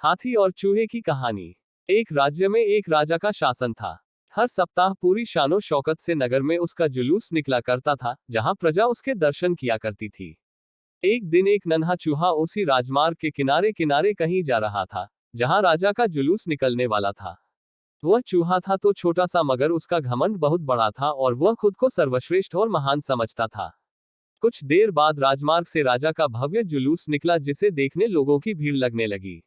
हाथी और चूहे की कहानी। एक राज्य में एक राजा का शासन था। हर सप्ताह पूरी शानो शौकत से नगर में उसका जुलूस निकला करता था, जहां प्रजा उसके दर्शन किया करती थी। एक दिन एक नन्हा चूहा उसी राजमार्ग के किनारे किनारे कहीं जा रहा था, जहां राजा का जुलूस निकलने वाला था। वह चूहा था तो छोटा सा, मगर उसका घमंड बहुत बड़ा था और वह खुद को सर्वश्रेष्ठ और महान समझता था। कुछ देर बाद राजमार्ग से राजा का भव्य जुलूस निकला, जिसे देखने लोगों की भीड़ लगने लगी।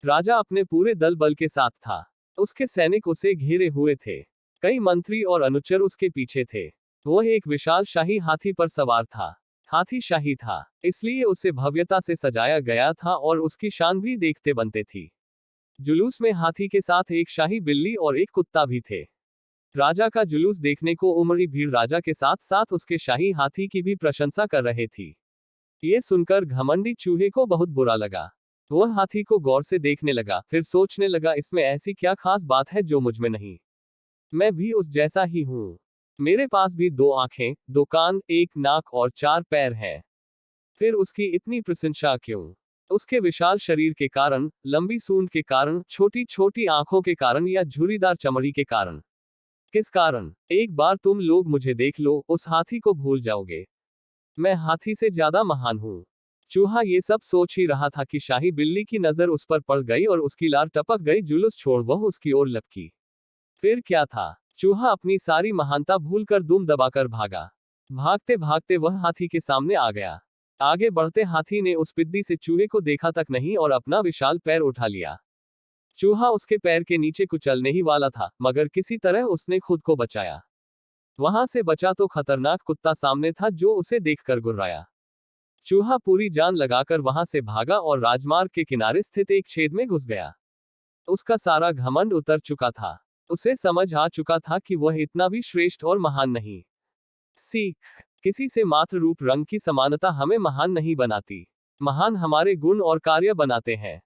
राजा अपने पूरे दल बल के साथ था। उसके सैनिक उसे घेरे हुए थे। कई मंत्री और अनुचर उसके पीछे थे। वह एक विशाल शाही हाथी पर सवार था। हाथी शाही था, इसलिए उसे भव्यता से सजाया गया था और उसकी शान भी देखते बनते थी। जुलूस में हाथी के साथ एक शाही बिल्ली और एक कुत्ता भी थे। राजा का जुलूस देखने को उमड़ी भीड़ राजा के साथ साथ उसके शाही हाथी की भी प्रशंसा कर रहे थी। ये सुनकर घमंडी चूहे को बहुत बुरा लगा। वह हाथी को गौर से देखने लगा, फिर सोचने लगा, इसमें ऐसी क्या खास बात है जो मुझ में नहीं। मैं भी उस जैसा ही हूं। मेरे पास भी 2 आंखें, 2 कान, 1 नाक और 4 पैर है। फिर उसकी इतनी प्रशंसा क्यों? उसके विशाल शरीर के कारण, लंबी सूंड के कारण, छोटी छोटी आंखों के कारण या झुर्रीदार चमड़ी के कारण? किस कारण? एक बार तुम लोग मुझे देख लो, उस हाथी को भूल जाओगे। मैं हाथी से ज्यादा महान हूं। चूहा ये सब सोच ही रहा था कि शाही बिल्ली की नजर उस पर पड़ गई और उसकी लार टपक गई। जुलूस छोड़ वह उसकी ओर लपकी। फिर क्या था? चूहा अपनी सारी महानता भूलकर दुम दबाकर भागा। भागते भागते वह हाथी के सामने आ गया। आगे बढ़ते हाथी ने उस पिद्दी से चूहे को देखा तक नहीं और अपना विशाल पैर उठा लिया। चूहा उसके पैर के नीचे कुचलने ही वाला था, मगर किसी तरह उसने खुद को बचाया। वहां से बचा तो खतरनाक कुत्ता सामने था, जो उसे देखकर गुर्राया। चूहा पूरी जान लगाकर वहां से भागा और राजमार्ग के किनारे स्थित एक छेद में घुस गया। उसका सारा घमंड उतर चुका था। उसे समझ आ चुका था कि वह इतना भी श्रेष्ठ और महान नहीं। सीख: किसी से मात्र रूप रंग की समानता हमें महान नहीं बनाती। महान हमारे गुण और कार्य बनाते हैं।